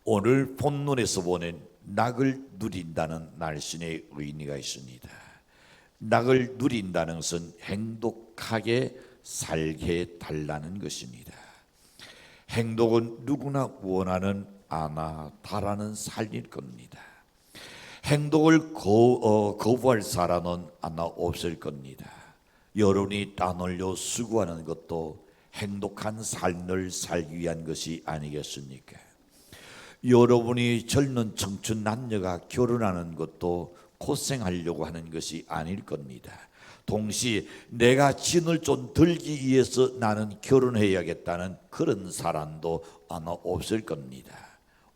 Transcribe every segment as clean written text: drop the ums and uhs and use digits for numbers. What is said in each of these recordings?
오늘 본문에서 보는 낙을 누린다는 날씬의 의미가 있습니다. 낙을 누린다는 것은 행복하게 살게 달라는 것입니다. 행복은 누구나 원하는 아마 바라는 삶일 겁니다. 행복을 거부할 사람은 아마 없을 겁니다. 여러분이 땀 흘려 수고하는 것도 행복한 삶을 살기 위한 것이 아니겠습니까? 여러분이 젊은 청춘 남녀가 결혼하는 것도 고생하려고 하는 것이 아닐 겁니다. 동시에 내가 진을 좀 들기 위해서 나는 결혼해야겠다는 그런 사람도 아마 없을 겁니다.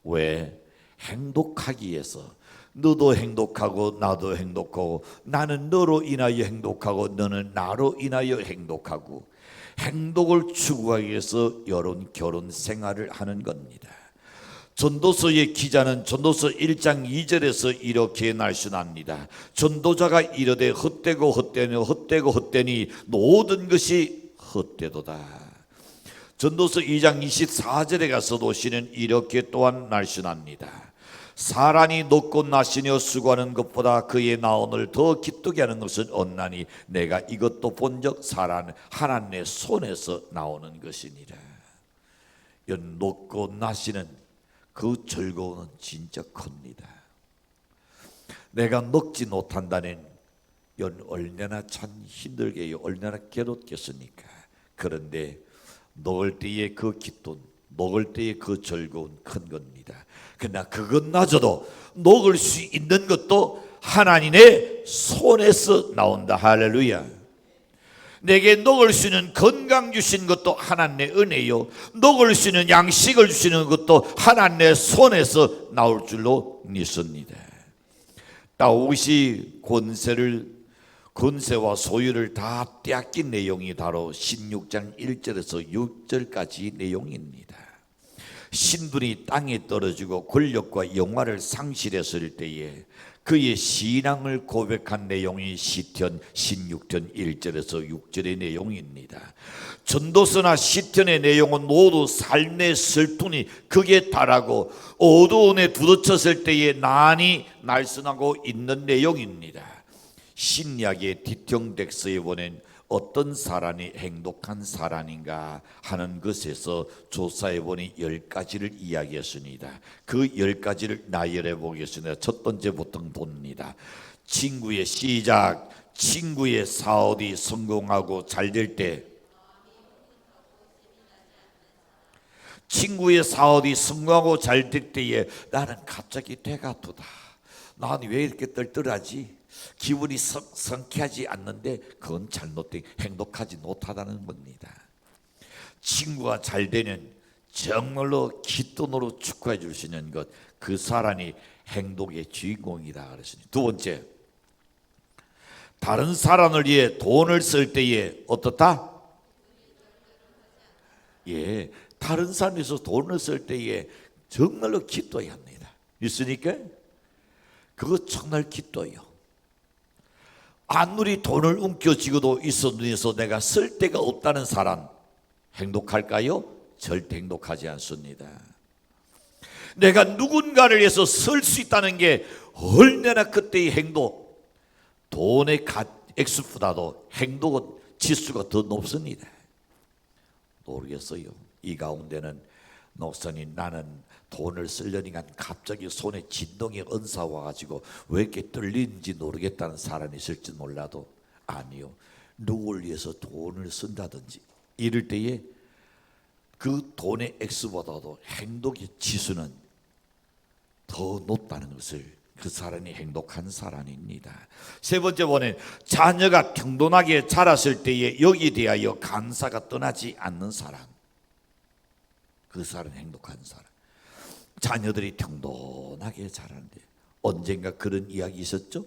왜? 행복하기 위해서. 너도 행복하고 나도 행복하고 나는 너로 인하여 행복하고 너는 나로 인하여 행복하고 행복을 추구하기 위해서 여러분 결혼 생활을 하는 겁니다. 전도서의 기자는 전도서 1장 2절에서 이렇게 말씀합니다. 전도자가 이르되 헛되고 헛되니 모든 것이 헛되도다. 전도서 2장 24절에 가서도 시는 이렇게 또한 말씀합니다. 사람이 높고 나시며 수고하는 것보다 그의 나온을 더 기쁘게 하는 것은 없나니 내가 이것도 본적 하나님의 손에서 나오는 것이니라. 높고 나시는 그 즐거움은 진짜 큽니다. 내가 먹지 못한다는 얼마나 참 힘들게 얼마나 괴롭겠습니까? 그런데 먹을 때의 그 기쁨, 먹을 때의 그 즐거움 큰 겁니다. 그러나 그것마저도 먹을 수 있는 것도 하나님의 손에서 나온다. 할렐루야. 내게 먹을 수 있는 건강 주신 것도 하나님의 은혜요, 먹을 수 있는 양식을 주시는 것도 하나님의 손에서 나올 줄로 믿습니다. 다윗이 권세와 소유를 다 빼앗긴 내용이 바로 16장 1절에서 6절까지 내용입니다. 신분이 땅에 떨어지고 권력과 영화를 상실했을 때에 그의 신앙을 고백한 내용이 시편 16편 1절에서 6절의 내용입니다. 전도서나 시편의 내용은 모두 삶의 슬픔이 극에 달하고 어두움에 부딪혔을 때에 난이 날선하고 있는 내용입니다. 신약의 디형덱스에 보낸 어떤 사람이 행복한 사람인가 하는 것에서 조사해 보니 10가지를 이야기했습니다. 그 10가지를 나열해 보겠습니다. 첫 번째부터 봅니다. 친구의 시작, 친구의 사업이 성공하고 잘 될 때, 친구의 사업이 성공하고 잘 될 때에 나는 갑자기 배가 아프다. 나는 왜 이렇게 떨떠하지? 기분이 성쾌하지 않는데 그건 잘못된 행복하지 못하다는 겁니다. 친구가 잘 되는 정말로 기쁨으로 축하해 줄 수 있는 것, 그 사람이 행복의 주인공이다 그랬으니. 두 번째, 다른 사람을 위해 돈을 쓸 때에 어떻다? 예, 다른 사람에서 돈을 쓸 때에 정말로 기뻐야 합니다. 있으니까 그거 정말 기뻐요. 아무리 돈을 움켜쥐고도 있어서 내가 쓸 데가 없다는 사람 행복할까요? 절대 행복하지 않습니다. 내가 누군가를 위해서 쓸 수 있다는 게 얼마나 그때의 행복, 돈의 액수보다도 행복은 지수가 더 높습니다. 모르겠어요. 이 가운데는 목사님, 나는 돈을 쓰려니까 갑자기 손에 진동이 은사 와가지고 왜 이렇게 떨리는지 모르겠다는 사람이 있을지 몰라도, 아니요, 누구를 위해서 돈을 쓴다든지 이럴 때에 그 돈의 액수보다도 행복의 지수는 더 높다는 것을, 그 사람이 행복한 사람입니다. 세 번째 보면 자녀가 평온하게 자랐을 때에 여기에 대하여 감사가 떠나지 않는 사람, 그 사람은 행복한 사람. 자녀들이 평온하게 자라는데 언젠가 그런 이야기 있었죠?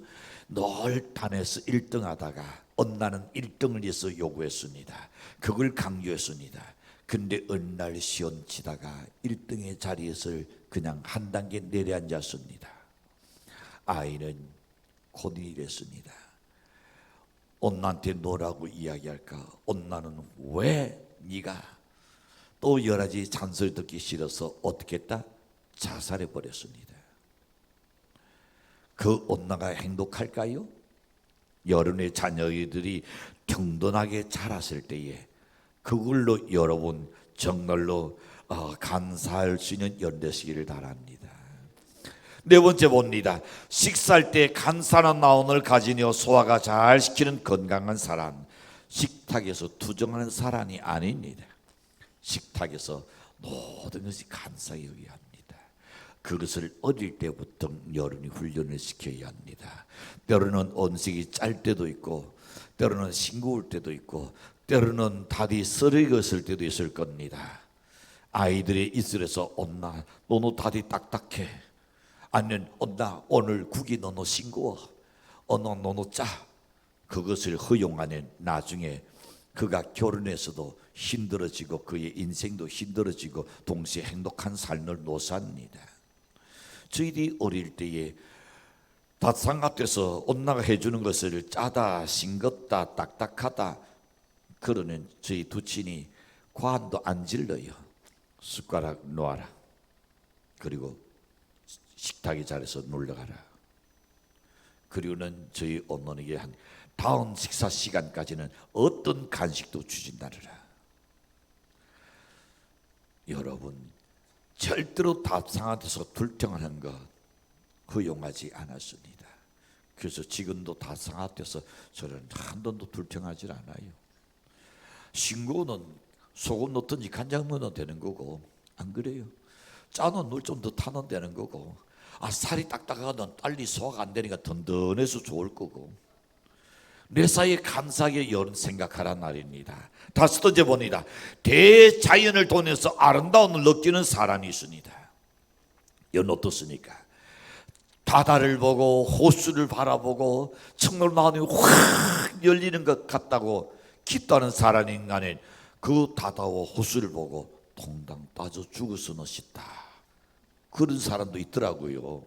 늘 반에서 1등 하다가 언나는 1등을 위해서 요구했습니다. 그걸 강조했습니다. 근데 어느 날 시험 치다가 1등의 자리에서 그냥 한 단계 내려앉았습니다. 아이는 고민이랬습니다. 언나한테 뭐라고 이야기할까? 언나는 왜 네가 또 여러 가지 잔소리 듣기 싫어서 어떻게 했다? 자살해 버렸습니다. 그 온나가 행복할까요? 여러분의 자녀들이 경건하게 자랐을 때에 그걸로 여러분 정말로 감사할 수 있는 연대시기를 바랍니다. 네 번째 봅니다. 식사할 때 간사한 나온을 가지며 소화가 잘 시키는 건강한 사람, 식탁에서 투정하는 사람이 아닙니다. 식탁에서 모든 것이 간사하게 여겨야 합니다. 그것을 어릴 때부터 여러분이 훈련을 시켜야 합니다. 때로는 언식이 짤 때도 있고, 때로는 싱거울 때도 있고, 때로는 다리 썰어졌을 때도 있을 겁니다. 아이들의 입술에서 온나 너는 다리 딱딱해, 아니면 온나 오늘 국이 너무 싱거워, 너무 짜. 그것을 허용하는 나중에 그가 결혼해서도 힘들어지고 그의 인생도 힘들어지고 동시에 행복한 삶을 못 삽니다. 저희들이 어릴 때에 닷삼갑돼서 온나가 해주는 것을 짜다, 싱겁다, 딱딱하다 그러는 저희 두친이 관도 안 질러요. 숟가락 놓아라. 그리고 식탁에 자리에서 놀러가라. 그리고는 저희 어머니에게 한 다음 식사 시간까지는 어떤 간식도 주진다느라. 여러분, 절대로 다상한테서 불평하는 것 허용하지 않았습니다. 그래서 지금도 다상한테서 저는 한 번도 불평하지 않아요. 싱거우는 소금 넣든지 간장 넣으면 되는 거고, 안 그래요? 짜는 물 좀 더 타면 되는 거고, 살이 딱딱하거든 빨리 소화가 안 되니까 든든해서 좋을 거고. 내 사이에 감사하게 여러분 생각하란 말입니다. 다섯 번째 봅니다. 대자연을 통해서 아름다움을 느끼는 사람이 있습니다. 이건 어떻습니까? 바다를 보고 호수를 바라보고 청록마음이 확 열리는 것 같다고 기도하는 사람인 간에 그 바다와 호수를 보고 동당 빠져 죽어서는 싶다. 그런 사람도 있더라고요.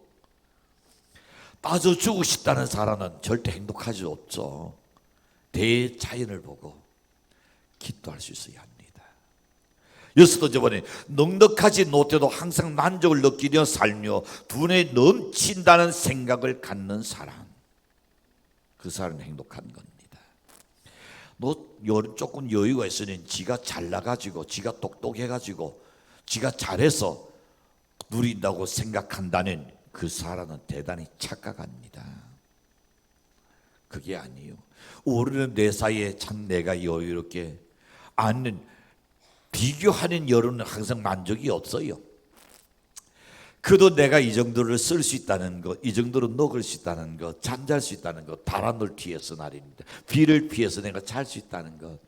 빠져 죽고 싶다는 사람은 절대 행복하지 없죠. 대자연을 보고 기도할 수 있어야 합니다. 여섯 번째 보니 넉넉하지 못해도 항상 만족을 느끼며 살며 두뇌 넘친다는 생각을 갖는 사람, 그 사람은 행복한 겁니다. 조금 여유가 있으니 지가 잘나가지고 지가 똑똑해가지고 지가 잘해서 누린다고 생각한다는 그 사람은 대단히 착각합니다. 그게 아니에요. 우리는 내 사이에 참 내가 여유롭게 않는 비교하는 여론은 항상 만족이 없어요. 그도 내가 이 정도를 쓸 수 있다는 것, 이 정도로 먹을 수 있다는 것, 잠잘 수 있다는 것, 바람을 피해서 말입니다. 비를 피해서 내가 잘 수 있다는 것.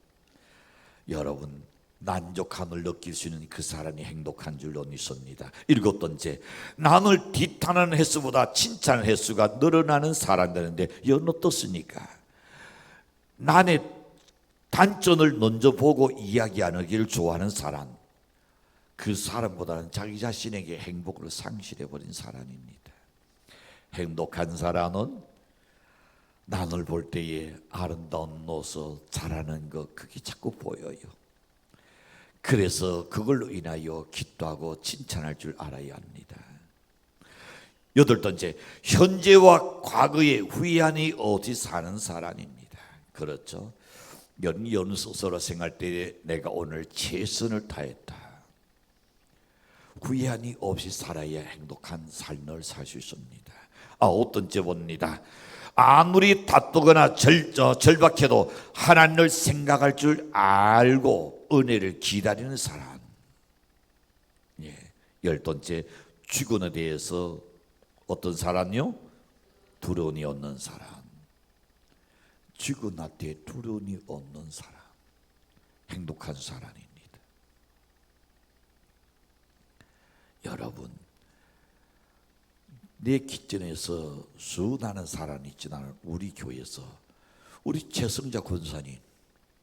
여러분, 만족함을 느낄 수 있는 그 사람이 행복한 줄로 믿습니다. 일곱 번째, 남을 비탄하는 횟수보다 칭찬하는 횟수가 늘어나는 사람 되는데 이건 어떻습니까? 남의 단점을 먼저 보고 이야기하기를 좋아하는 사람, 그 사람보다는 자기 자신에게 행복을 상실해버린 사람입니다. 행복한 사람은 남을 볼 때에 아름다운 모습, 잘하는 것 그게 자꾸 보여요. 그래서 그걸로 인하여 기도하고 칭찬할 줄 알아야 합니다. 여덟 번째, 현재와 과거의 후회함이 없이 사는 사람입니다. 그렇죠. 연소서로 생각할 때 내가 오늘 최선을 다했다. 후회함이 없이 살아야 행복한 삶을 살 수 있습니다. 아홉 번째 봅니다. 아무리 다투거나 절박해도 하나님을 생각할 줄 알고 은혜를 기다리는 사람. 열 번째, 죽음에 대해서 어떤 사람요? 두려움이 없는 사람. 죽음 앞에 두려움이 없는 사람, 행복한 사람입니다. 여러분, 내 기전에서 수많은 사람이 있지만 우리 교회에서 우리 최성자 권사님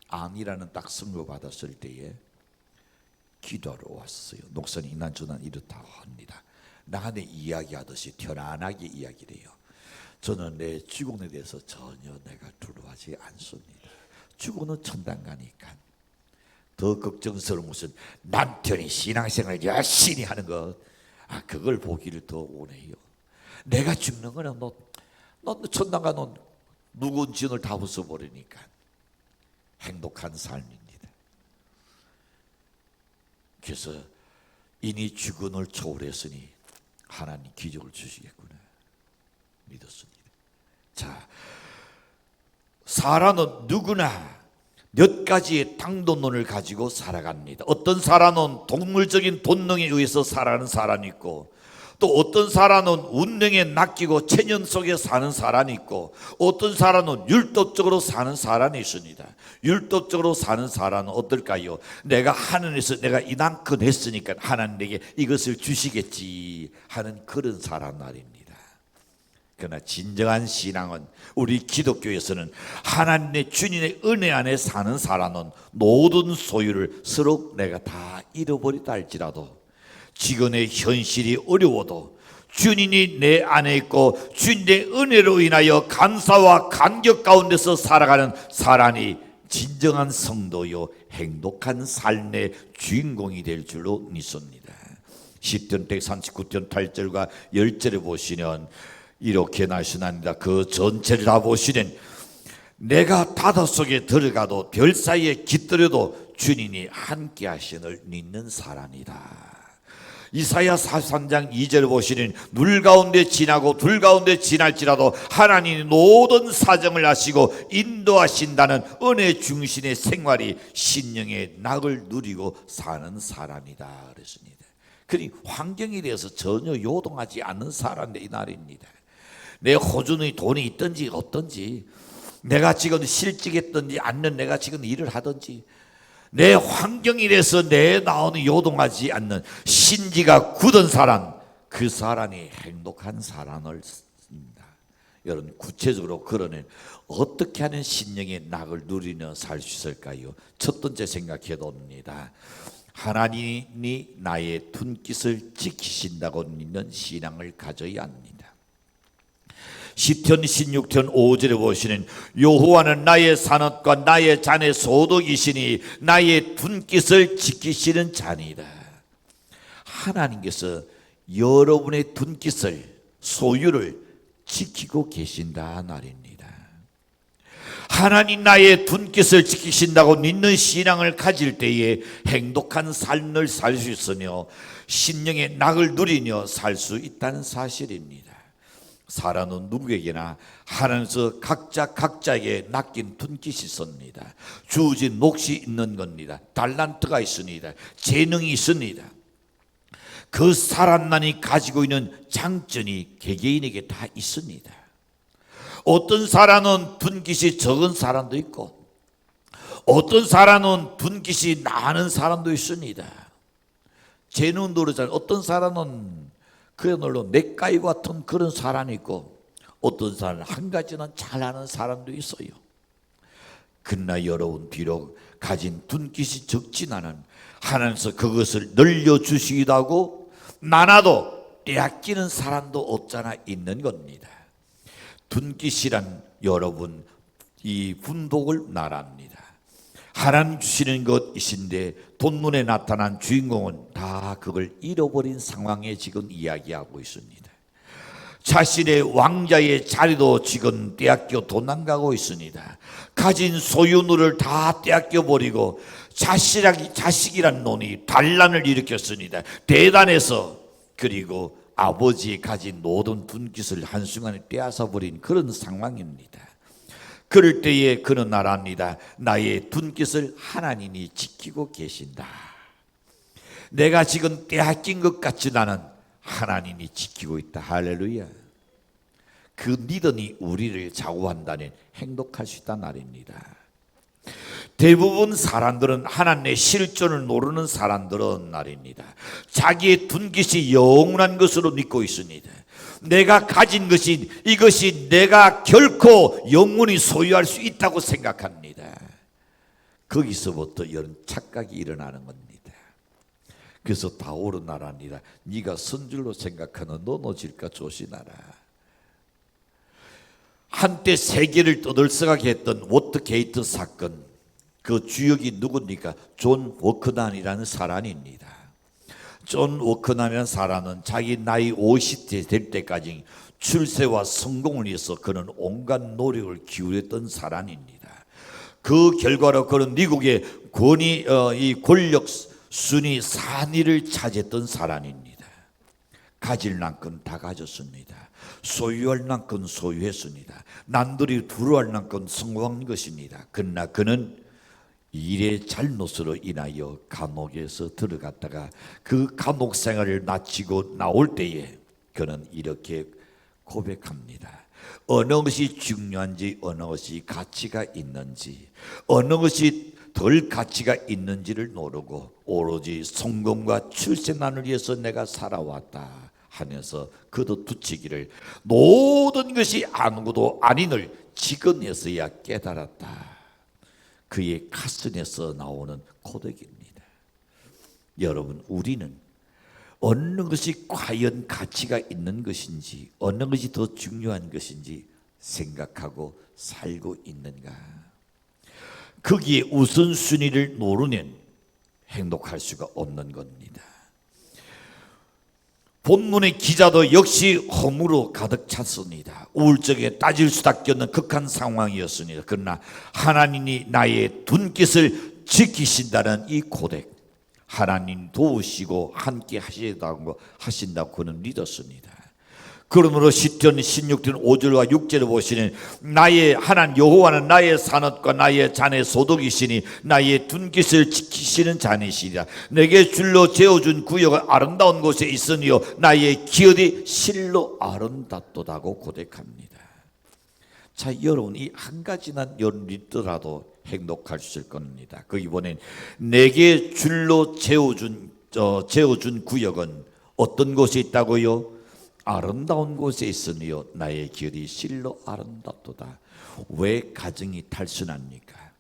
암이라는 딱 선고 받았을 때에 기도하러 왔어요. 목사님 이난저난 이렇다고 합니다. 나한테 이야기하듯이 편안하게 이야기를 해요. 저는 내 죽음에 대해서 전혀 내가 두려워하지 않습니다. 죽음은 천당 가니까. 더 걱정스러운 것은 남편이 신앙생활을 열심히 하는 것, 그걸 보기를 더 원해요. 내가 죽는 거는 너 천당가 너 누군 진을 다 벗어버리니까 행복한 삶입니다. 그래서 이니 죽음을 초월했으니 하나님 기적을 주시겠구나 믿었습니다. 자, 사람은 누구나 몇 가지의 당도론을 가지고 살아갑니다. 어떤 사람은 동물적인 본능에 의해서 살아가는 사람이 있고, 또 어떤 사람은 운명에 낚이고 체념 속에 사는 사람이 있고, 어떤 사람은 율법적으로 사는 사람이 있습니다. 율법적으로 사는 사람은 어떨까요? 내가 하늘에서 내가 이만큼 했으니까 하나님 내게 이것을 주시겠지 하는 그런 사람 말입니다. 그러나 진정한 신앙은, 우리 기독교에서는 하나님의 주님의 은혜 안에 사는 사람은 모든 소유를 서로 내가 다 잃어버리다 할지라도, 지금의 현실이 어려워도 주님이 내 안에 있고 주님의 은혜로 인하여 감사와 감격 가운데서 살아가는 사람이 진정한 성도요 행복한 삶의 주인공이 될 줄로 믿습니다. 시편 139편 8절과 10절에 보시면 이렇게 나시납니다. 그 전체를 다 보시는, 내가 바닷속에 들어가도 별 사이에 깃들여도 주님이 함께 하시는 믿는 사람이다. 이사야 43장 2절 보시는, 물 가운데 지나고 둘 가운데 지날지라도 하나님이 모든 사정을 아시고 인도하신다는 은혜 중심의 생활이 신령의 낙을 누리고 사는 사람이다 그랬습니다. 그러니 환경에 대해서 전혀 요동하지 않는 사람의 이 날입니다. 내 호주의 돈이 있든지 없든지, 내가 지금 실직했든지 아니면 내가 지금 일을 하든지, 내 환경에 대해서 내 나오는 요동하지 않는 신지가 굳은 사람, 그 사람이 행복한 사람을 씁니다. 여러분, 구체적으로 그러면 어떻게 하는 신령의 낙을 누리며 살 수 있을까요? 첫 번째 생각해 봅니다. 하나님이 나의 눈깃을 지키신다고 믿는 신앙을 가져야 합니다. 시편 16편 5절에 보시는, 여호와는 나의 산업과 나의 잔의 소득이시니 나의 눈깃을 지키시는 자니이다. 하나님께서 여러분의 눈깃을, 소유를 지키고 계신다 말입니다. 하나님 나의 눈깃을 지키신다고 믿는 신앙을 가질 때에 행복한 삶을 살 수 있으며 신령의 낙을 누리며 살 수 있다는 사실입니다. 사람은 누구에게나 하나님께서 각자에게 낚인 눈깃이 있습니다. 주어진 몫이 있는 겁니다. 달란트가 있습니다. 재능이 있습니다. 그 사람만이 가지고 있는 장점이 개개인에게 다 있습니다. 어떤 사람은 눈깃이 적은 사람도 있고, 어떤 사람은 눈깃이 많은 사람도 있습니다. 재능도 그렇잖아요. 어떤 사람은 그야말로 맥가이버 같은 그런 사람이 있고, 어떤 사람은 한 가지는 잘하는 사람도 있어요. 그러나 여러분, 비록 가진 눈깃이 적지만은 하나님께서 그것을 늘려주시기도 하고, 많아도 빼앗기는 사람도 없잖아 있는 겁니다. 눈깃이란 여러분, 이 분복을 말합니다. 하나님 주시는 것이신데 돈 눈에 나타난 주인공은 다 그걸 잃어버린 상황에 지금 이야기하고 있습니다. 자신의 왕자의 자리도 지금 떼앗겨 도망가고 있습니다. 가진 소유물을 다 떼앗겨 버리고 자식이란 놈이 반란을 일으켰습니다. 대단해서, 그리고 아버지의 가진 모든 눈깃을 한순간에 빼앗아 버린 그런 상황입니다. 그럴 때에 그는 말합니다. 나의 눈깃을 하나님이 지키고 계신다. 내가 지금 빼앗긴 것 같지 나는 하나님이 지키고 있다. 할렐루야. 그 믿음이 우리를 좌우한다는, 행복할 수 있다는 말입니다. 대부분 사람들은 하나님의 실존을 모르는 사람들은 말입니다, 자기의 눈깃이 영원한 것으로 믿고 있습니다. 내가 가진 것이, 이것이 내가 결코 영원히 소유할 수 있다고 생각합니다. 거기서부터 이런 착각이 일어나는 겁니다. 그래서 바울은 말합니다. 네가 선줄로 생각하는 너 노질까 조심하라. 한때 세계를 떠들썩하게 했던 워터게이트 사건, 그 주역이 누굽니까? 존 워커단이라는 사람입니다. 존 워커나면 사람은 자기 나이 50세 될 때까지 출세와 성공을 위해서 그는 온갖 노력을 기울였던 사람입니다. 그 결과로 그는 미국의 이 권력 순위 산위를 차지했던 사람입니다. 가질 만큼 다 가졌습니다. 소유할 만큼 소유했습니다. 남들이 두려워할 만큼 성공한 것입니다. 그러나 그는 일의 잘못으로 인하여 감옥에서 들어갔다가 그 감옥 생활을 마치고 나올 때에 그는 이렇게 고백합니다. 어느 것이 중요한지, 어느 것이 가치가 있는지, 어느 것이 덜 가치가 있는지를 모르고 오로지 성공과 출세만을 위해서 내가 살아왔다 하면서 거듭붙이기를 모든 것이 아무것도 아닌을 지금에서야 깨달았다. 그의 가슴에서 나오는 고백입니다. 여러분, 우리는 어느 것이 과연 가치가 있는 것인지, 어느 것이 더 중요한 것인지 생각하고 살고 있는가? 거기에 우선순위를 모르면 행복할 수가 없는 겁니다. 본문의 기자도 역시 허무로 가득 찼습니다. 우울증에 따질 수밖에 없는 극한 상황이었습니다. 그러나 하나님이 나의 눈깃을 지키신다는 이 고백, 하나님 도우시고 함께 하신다고 그는 믿었습니다. 그러므로 시편 16편 5절과 6절을 보시는 나의 하나님 여호와는 나의 산업과 나의 잔의 소득이시니 나의 눈깃을 지키시는 자니시리라. 내게 줄로 재어준 구역은 아름다운 곳에 있으니요 나의 기업이 실로 아름답도다고 고백합니다. 자, 여러분, 이 한 가지만 여러분 믿더라도 행복할 수 있을 겁니다. 거기 보면 내게 줄로 재어준 구역은 어떤 곳에 있다고요? 아름다운 곳에 있으니요 나의 길이 실로 아름답도다. 왜 가정이 탈선합니까?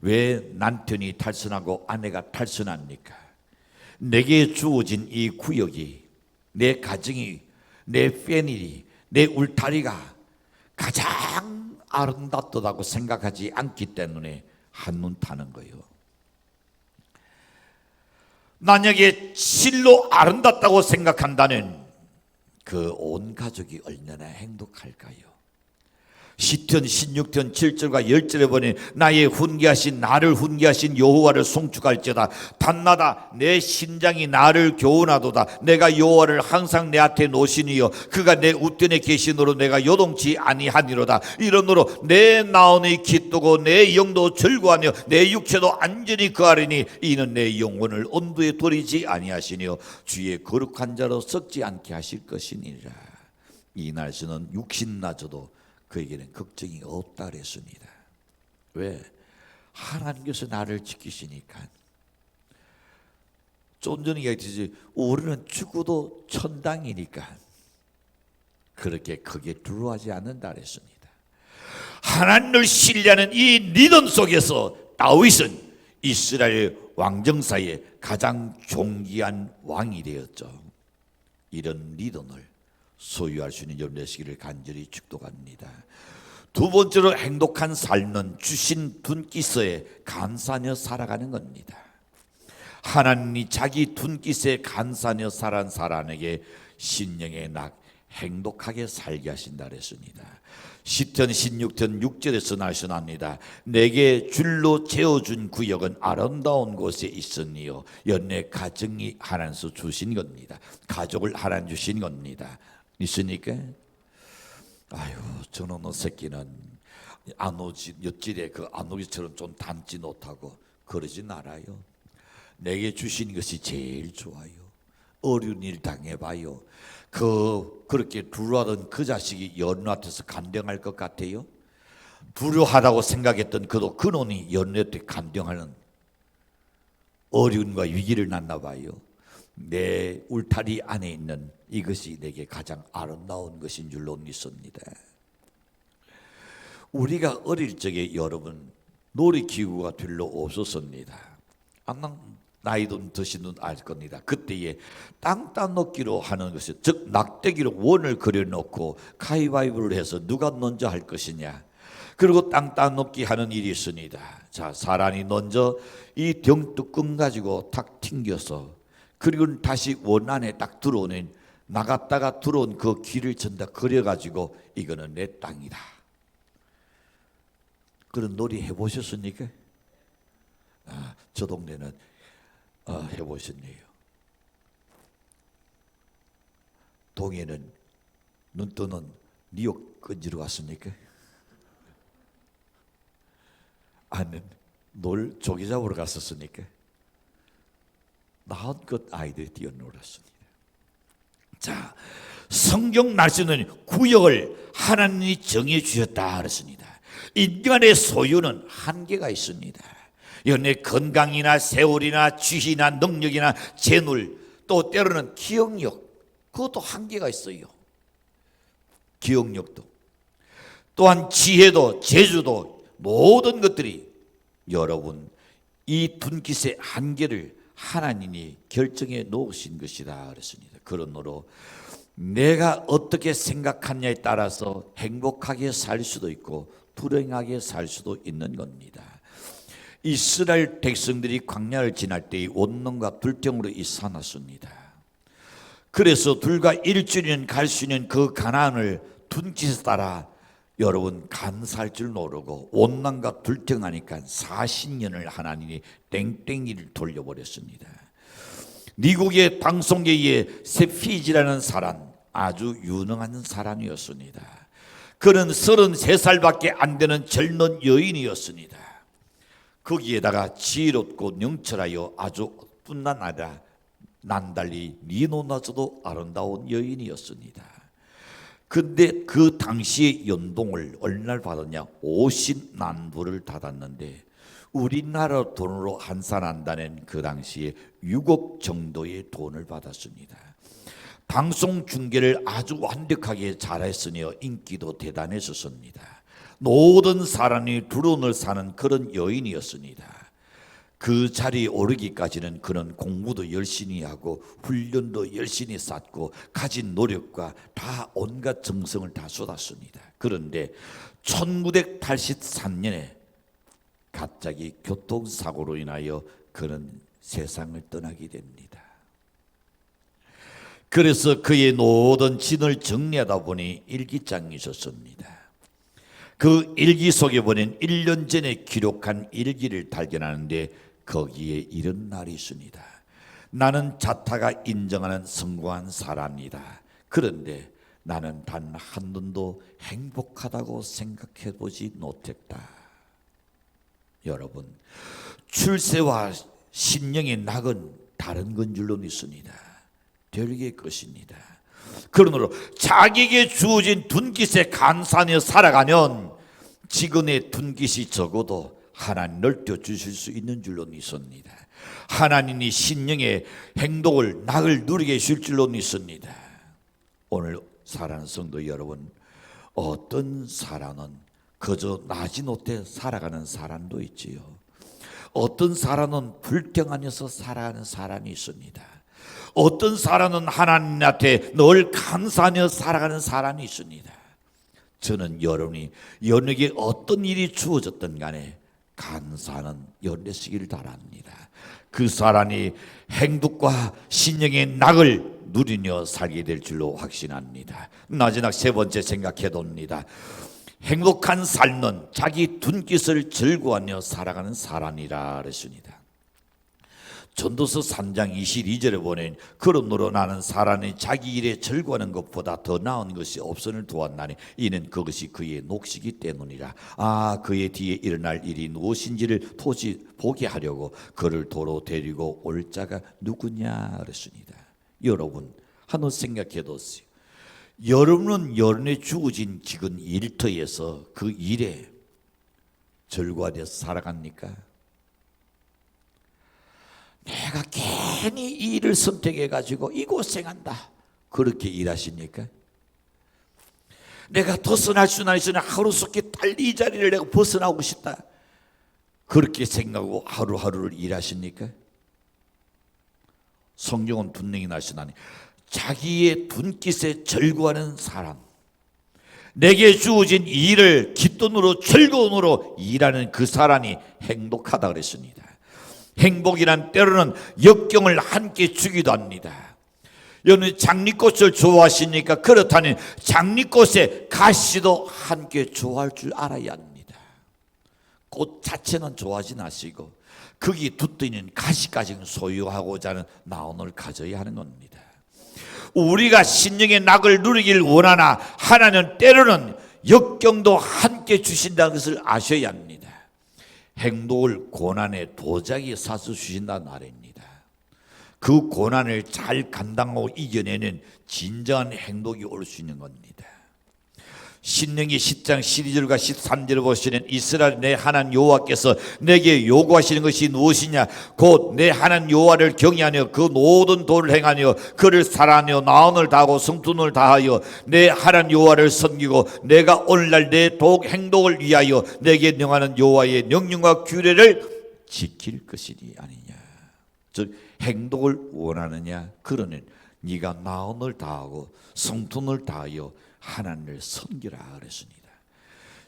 왜 남편이 탈선하고 아내가 탈선합니까? 내게 주어진 이 구역이, 내 가정이, 내 패밀리, 내 울타리가 가장 아름답다고 생각하지 않기 때문에 한눈 타는 거예요. 만약에 실로 아름답다고 생각한다는 그 온 가족이 얼마나 행복할까요? 시편 16편 7절과 10절에 보니 나를 훈계하신 여호와를 송축할지어다. 밤마다 내 심장이 나를 교훈하도다. 내가 여호와를 항상 내 앞에 놓으시니요 그가 내 우편에 계시므로 내가 요동치 아니하니로다. 이러므로 내 마음이 기쁘고 내 영도 즐거하며 내 육체도 안전히 거하리니 이는 내 영혼을 엄두에 버리지 아니하시니요 주의 거룩한 자로 썩지 않게 하실 것이니라. 이 날씨는 육신마저도 그에게는 걱정이 없다 그랬습니다. 왜? 하나님께서 나를 지키시니까. 좀 전에 얘기했듯이 우리는 죽어도 천당이니까 그렇게 크게 두려워하지 않는다 그랬습니다. 하나님을 신뢰하는 이 리듬 속에서 다윗은 이스라엘 왕정사에 가장 존귀한 왕이 되었죠. 이런 리듬을 소유할 수 있는 여러분 되시기를 간절히 축복합니다. 두 번째로 행복한 삶은 주신 눈깃에 감사하며 살아가는 겁니다. 하나님이 자기 눈깃에 감사하며 살아간 사람에게 심령의 행복하게 살게 하신다 그랬습니다. 시편 16편 6절에서 말씀합니다. 내게 줄로 재어준 구역은 아름다운 곳에 있으니요 연내 가정이 하나님께서 주신 겁니다. 가족을 하나님 주신 겁니다. 있으니까 아유 저놈의 새끼는 안 오지 옆집에 그 안 오기처럼 좀 닮지 못하고 그러진 않아요. 내게 주신 것이 제일 좋아요. 어려운 일 당해봐요. 그렇게 두려워하던 그 자식이 연애 앞에서 감동할 것 같아요? 두려워하다고 생각했던 그 놈이 연애 때 감동하는 어려움과 위기를 만나 봐요. 내 울타리 안에 있는 이것이 내게 가장 아름다운 것인 줄로 믿습니다. 우리가 어릴 적에 여러분 놀이기구가 별로 없었습니다. 아마 나이도 드신 분 알 겁니다. 그때에 땅 따먹기로 하는 것이 즉 낙대기로 원을 그려놓고 가위바위보를 해서 누가 먼저 할 것이냐. 그리고 땅 따먹기 하는 일이 있습니다. 자, 사람이 먼저 이 병뚜껑 가지고 탁 튕겨서 그리고 다시 원안에 딱 들어오는, 나갔다가 들어온 그 길을 전다 그려가지고 이거는 내 땅이다. 그런 놀이 해보셨습니까? 저 동네는 해보셨네요. 동해는 눈 뜨는 뉴욕 건지러 왔습니까? 아는 놀 조개 잡으러 갔었으니까 마음껏 아이들이 뛰어놀았습니다. 자, 성경 말씀은 구역을 하나님이 정해 주셨다 그랬습니다. 인간의 소유는 한계가 있습니다. 내 건강이나 세월이나 지식이나 능력이나 재물, 또 때로는 기억력, 그것도 한계가 있어요. 기억력도, 또한 지혜도, 재주도, 모든 것들이, 여러분, 이 둔깃의 한계를 하나님이 결정해 놓으신 것이다 그랬습니다. 그러므로 내가 어떻게 생각하냐에 따라서 행복하게 살 수도 있고 불행하게 살 수도 있는 겁니다. 이스라엘 백성들이 광야를 지날 때 원망과 불평으로 이사났습니다. 그래서 불과 일주일은 갈 수 있는 그 가나안을 둔깃에 따라 여러분 간사할 줄 모르고 원망과 불평하니까 40년을 하나님이 땡땡이를 돌려버렸습니다. 미국의 방송계의 세피지라는 사람, 아주 유능한 사람이었습니다. 그는 33살밖에 안 되는 젊은 여인이었습니다. 거기에다가 지혜롭고 명철하여 아주 뿐만 아니라 난달리 니노나서도 아름다운 여인이었습니다. 근데 그 당시의 연봉을 얼마를 받았냐? 50만불을 받았는데 우리나라 돈으로 환산한다는 그 당시에 6억 정도의 돈을 받았습니다. 방송 중계를 아주 완벽하게 잘했으니 인기도 대단했었습니다. 모든 사람이 두런을 사는 그런 여인이었습니다. 그 자리에 오르기까지는 그는 공부도 열심히 하고 훈련도 열심히 쌓고 가진 노력과 다 온갖 정성을 다 쏟았습니다. 그런데 1983년에 갑자기 교통사고로 인하여 그는 세상을 떠나게 됩니다. 그래서 그의 모든 진을 정리하다 보니 일기장이 있었습니다. 그 일기 속에 보낸 1년 전에 기록한 일기를 발견하는데 거기에 이런 말이 있습니다. 나는 자타가 인정하는 성공한 사람이다. 그런데 나는 단 한 번도 행복하다고 생각해 보지 못했다. 여러분, 출세와 신령의 낙은 다른 건 줄로 믿습니다. 별개의 것입니다. 그러므로 자기에게 주어진 둔깃에 감사하며 살아가면 지금의 둔깃이 적어도 하나님 넓혀 주실 수 있는 줄로 믿습니다. 하나님이 신령의 행복을 낙을 누리게 해줄 줄로 믿습니다. 오늘 사랑하는 성도 여러분, 어떤 사람은 그저 나지 못해 살아가는 사람도 있지요. 어떤 사람은 불평하면서 살아가는 사람이 있습니다. 어떤 사람은 하나님한테 늘 감사하며 살아가는 사람이 있습니다. 저는 여러분이 여러분에게 어떤 일이 주어졌든 간에 감사하는 연례시기를 바랍니다. 그 사람이 행복과 신령의 낙을 누리며 살게 될 줄로 확신합니다. 마지막 세 번째 생각해 봅니다. 행복한 삶은 자기 둔깃을 즐거워하며 살아가는 사람이라 그랬습니다. 전도서 3장 22절에 보면 그러므로 나는 사람이 자기 일에 즐거워하는 것보다 더 나은 것이 없음을 도왔나니 이는 그것이 그의 녹시기 때문이라. 그의 뒤에 일어날 일이 무엇인지를 보게 하려고 그를 도로 데리고 올 자가 누구냐 그랬습니다. 여러분 한번 생각해 보세요. 여러분은 여러분의 주어진 지금 일터에서 그 일에 즐거워하며 살아갑니까? 내가 괜히 이 일을 선택해가지고 이 고생한다 그렇게 일하십니까? 내가 벗어날 수는 있으나 하루속히 빨리 이 자리를 내가 벗어나고 싶다 그렇게 생각하고 하루하루를 일하십니까? 성경은 분명히 말씀하니 자기의 둔깃에 즐거워하는 사람, 내게 주어진 일을 기쁨으로 즐거움으로 일하는 그 사람이 행복하다 그랬습니다. 행복이란 때로는 역경을 함께 주기도 합니다. 여러분 장미꽃을 좋아하시니까 그렇다면 장미꽃의 가시도 함께 좋아할 줄 알아야 합니다. 꽃 자체는 좋아하지 마시고 거기 붙어있는 가시까지 소유하고자 하는 나온을 가져야 하는 겁니다. 우리가 신령의 낙을 누리길 원하나 하나님은 때로는 역경도 함께 주신다는 것을 아셔야 합니다. 행복을 고난의 도자기에 사서 주신다는 말입니다. 그 고난을 잘 감당하고 이겨내는 진정한 행복이 올 수 있는 겁니다. 신명기 10장 12절과 13절을 보시는 이스라엘 내 하나님 여호와께서 내게 요구하시는 것이 무엇이냐 곧 내 하나님 여호와를 경외하며 그 모든 도를 행하며 그를 사랑하며 나음을 다하고 성품을 다하여 내 하나님 여호와를 섬기고 내가 오늘날 내 독 행동을 위하여 내게 명하는 여호와의 명령과 규례를 지킬 것이니 아니냐. 즉 행복을 원하느냐 그러는 네가 나음을 다하고 성품을 다하여 하나님을 섬기라 그랬습니다.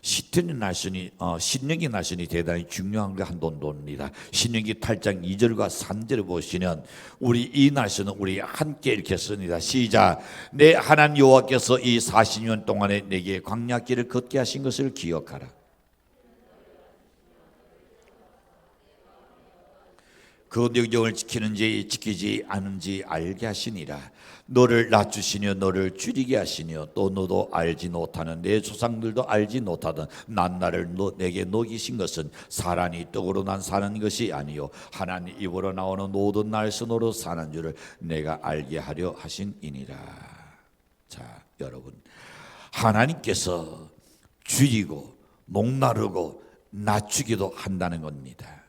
시트는 날씬이 신명기 날씬이 대단히 중요한 거 한 돈입니다. 신명기 8장 2절과 3절을 보시면 우리 이 날씬은 우리 함께 이렇게 씁니다. 시작. 내 하나님 여호와께서 이 40년 동안에 내게 광야길을 걷게 하신 것을 기억하라. 그 명령을 지키는지 지키지 않은지 알게 하시니라. 너를 낮추시며 너를 줄이게 하시며 또 너도 알지 못하는 내 조상들도 알지 못하던 난나를 내게 녹이신 것은 사람이 떡으로 난 사는 것이 아니요 하나님 입으로 나오는 모든 날선으로 사는 줄을 내가 알게 하려 하신이니라. 자 여러분, 하나님께서 줄이고 목나르고 낮추기도 한다는 겁니다.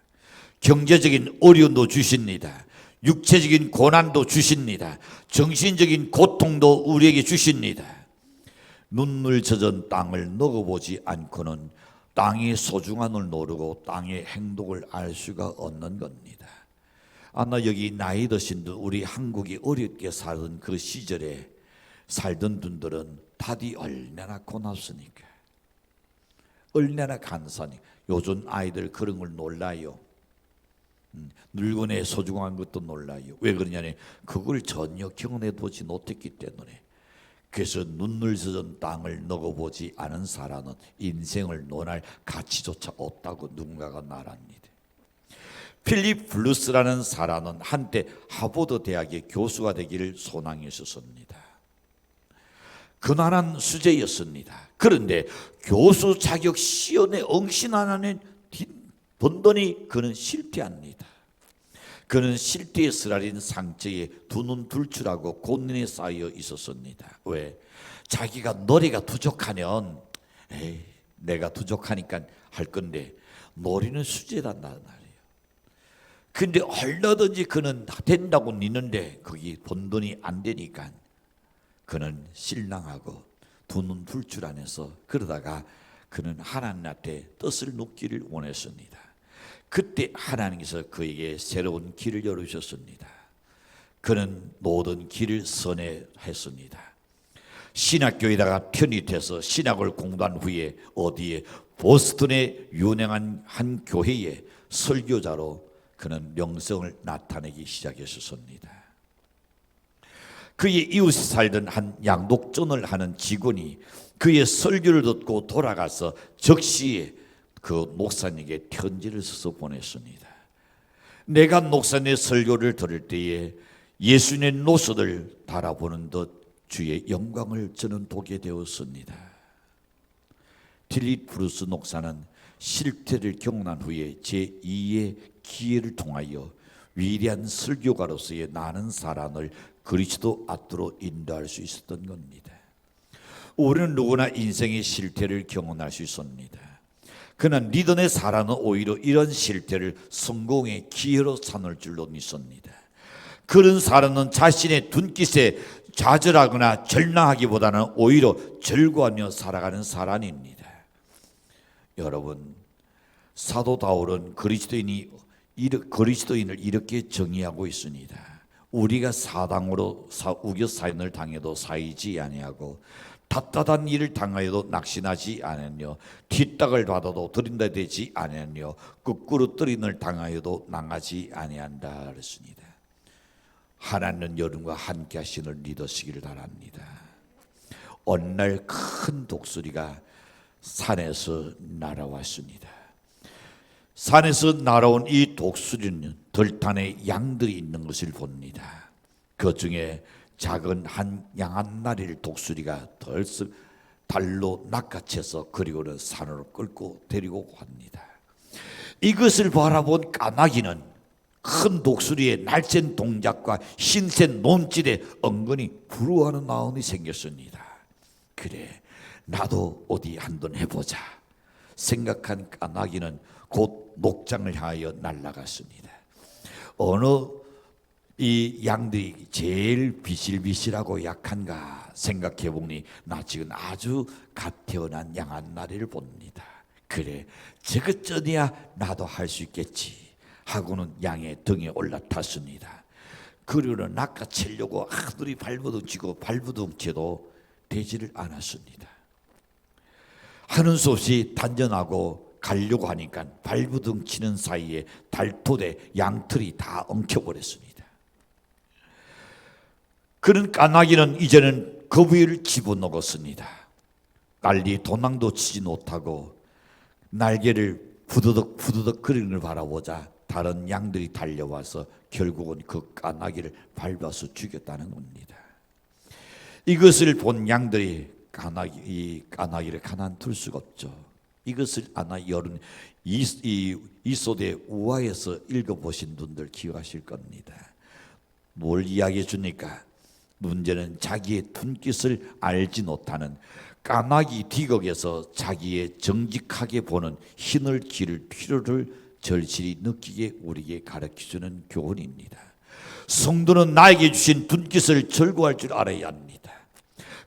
경제적인 어려움도 주십니다. 육체적인 고난도 주십니다. 정신적인 고통도 우리에게 주십니다. 눈물 젖은 땅을 먹어보지 않고는 땅의 소중함을 모르고 땅의 행복을 알 수가 없는 겁니다. 아마 여기 나이 드신 분, 우리 한국이 어렵게 살던 그 시절에 살던 분들은 다들 얼마나 고맙습니까? 얼마나 감사하니. 요즘 아이들 그런 걸 몰라요. 늙은의 소중한 것도 몰라요. 왜 그러냐면 그걸 전혀 경험해 보지 못했기 때문에. 그래서 눈물 젖은 땅을 먹어보지 않은 사람은 인생을 논할 가치조차 없다고 누군가가 말합니다. 필립 블루스라는 사람은 한때 하버드 대학의 교수가 되기를 소망했었습니다. 그만한 수재였습니다. 그런데 교수 자격 시험에 응시하는 번번이 그는 실패합니다. 그는 실패에 쓰라린 상처에 두 눈 둘출하고 곤눈에 쌓여 있었습니다. 왜? 자기가 노래가 부족하면 내가 부족하니까 할 건데 노래는 수재란단 말이에요. 근데 얼마든지 그는 된다고 믿는데 거기 본돈이 안 되니까 그는 실랑하고 두 눈 둘출하면서 그러다가 그는 하나님한테 뜻을 묻기를 원했습니다. 그때 하나님께서 그에게 새로운 길을 열어주셨습니다. 그는 모든 길을 선회했습니다. 신학교에다가 편입해서 신학을 공부한 후에 어디에 보스턴의 유명한 한 교회에 설교자로 그는 명성을 나타내기 시작했었습니다. 그의 이웃에 살던 한 양독전을 하는 직원이 그의 설교를 듣고 돌아가서 적시에 그 목사님에게 편지를 써서 보냈습니다. 내가 목사님의 설교를 들을 때에 예수님의 노릇을 바라보는 듯 주의 영광을 저는 보게 되었습니다. 필립 블루스 목사는 실패를 경험한 후에 제2의 기회를 통하여 위대한 설교가로서의 많은 사람을 그리스도 앞으로 인도할 수 있었던 겁니다. 우리는 누구나 인생의 실패를 경험할 수 있습니다. 그러나 리더의 사람은 오히려 이런 실패를 성공의 기회로 삼을 줄로 믿습니다. 그런 사람은 자신의 눈빛에 좌절하거나 절망하기보다는 오히려 절구하며 살아가는 사람입니다. 여러분, 사도 바울은 그리스도인을 이렇게 정의하고 있습니다. 우리가 사당으로 우겨 사인을 당해도 사이지 아니하고 답답한 일을 당하여도 낙심하지 않으며 뒷땅을 받아도 들인다 되지 아니하며 거꾸로 떨림을 당하여도 망하지 아니한다 그랬습니다. 하나님은 여러분과 함께 하시는 믿으시기를 바랍니다. 어느 날 큰 독수리가 산에서 날아왔습니다. 산에서 날아온 이 독수리는 들판에 양들이 있는 것을 봅니다. 그 중에 작은 한 양 한 마리를 독수리가 덜썩 달로 낚아채서 그리고는 산으로 끌고 데리고 갑니다. 이것을 바라본 까마귀는 큰 독수리의 날쌘 동작과 신센 몸짓에 은근히 부러워하는 마음이 생겼습니다. 그래, 나도 어디 한번 해보자 생각한 까마귀는 곧 목장을 향하여 날아갔습니다. 어느 이 양들이 제일 비실비실하고 약한가 생각해 보니 나 지금 아주 갓 태어난 양 한 마리를 봅니다. 그래, 저것저니야 나도 할 수 있겠지 하고는 양의 등에 올라탔습니다. 그리고는 낚아채려고 하늘이 발버둥치고 발버둥쳐도 되지를 않았습니다. 하는 수 없이 단전하고 가려고 하니까 발버둥치는 사이에 달토대 양털이 다 엉켜버렸습니다. 그런 까마귀는 이제는 거위를 집어넣었습니다. 빨리 도망도 치지 못하고 날개를 부드덕 부드덕 거리는 걸 바라보자 다른 양들이 달려와서 결국은 그 까마귀를 밟아서 죽였다는 겁니다. 이것을 본 양들이 까마귀를 가만둘 수가 없죠. 이것을 아마 여러분 이소대 우화에서 읽어보신 분들 기억하실 겁니다. 뭘 이야기해 주니까 문제는 자기의 눈깃을 알지 못하는 까마귀 뒤곡에서 자기의 정직하게 보는 힘을 기를 필요를 절실히 느끼게 우리에게 가르쳐주는 교훈입니다. 성도는 나에게 주신 눈깃을 절구할 줄 알아야 합니다.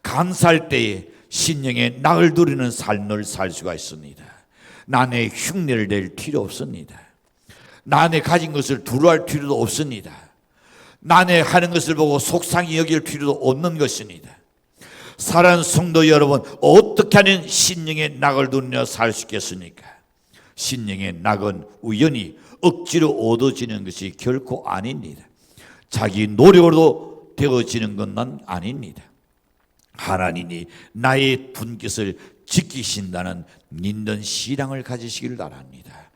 감사할 때에 신령의 낙을 누리는 삶을 살 수가 있습니다. 남의 흉내를 낼 필요 없습니다. 남의 가진 것을 두려워할 필요도 없습니다. 남의 하는 것을 보고 속상히 여길 필요도 없는 것입니다. 사랑하는 성도 여러분, 어떻게 하면 신령의 낙을 누리며 살 수 있겠습니까? 신령의 낙은 우연히 억지로 얻어지는 것이 결코 아닙니다. 자기 노력으로 되어지는 것은 아닙니다. 하나님이 나의 분깃을 지키신다는 믿는 신앙을 가지시기를 바랍니다.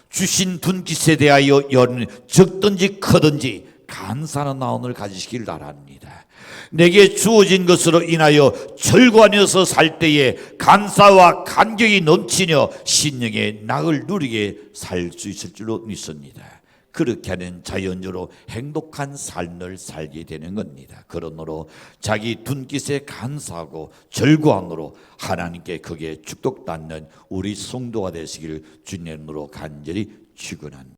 주신 분깃에 대하여 여러분 적든지 크든지 감사하는 마음을 가지시기를 바랍니다. 내게 주어진 것으로 인하여 절구하면서 살 때에 감사와 감격이 넘치며 신령의 낙을 누리게 살 수 있을 줄로 믿습니다. 그렇게 하는 자연적으로 행복한 삶을 살게 되는 겁니다. 그러므로 자기 눈깃에 감사하고 절구함으로 하나님께 그게 축복받는 우리 성도가 되시기를 주님으로 간절히 축원합니다.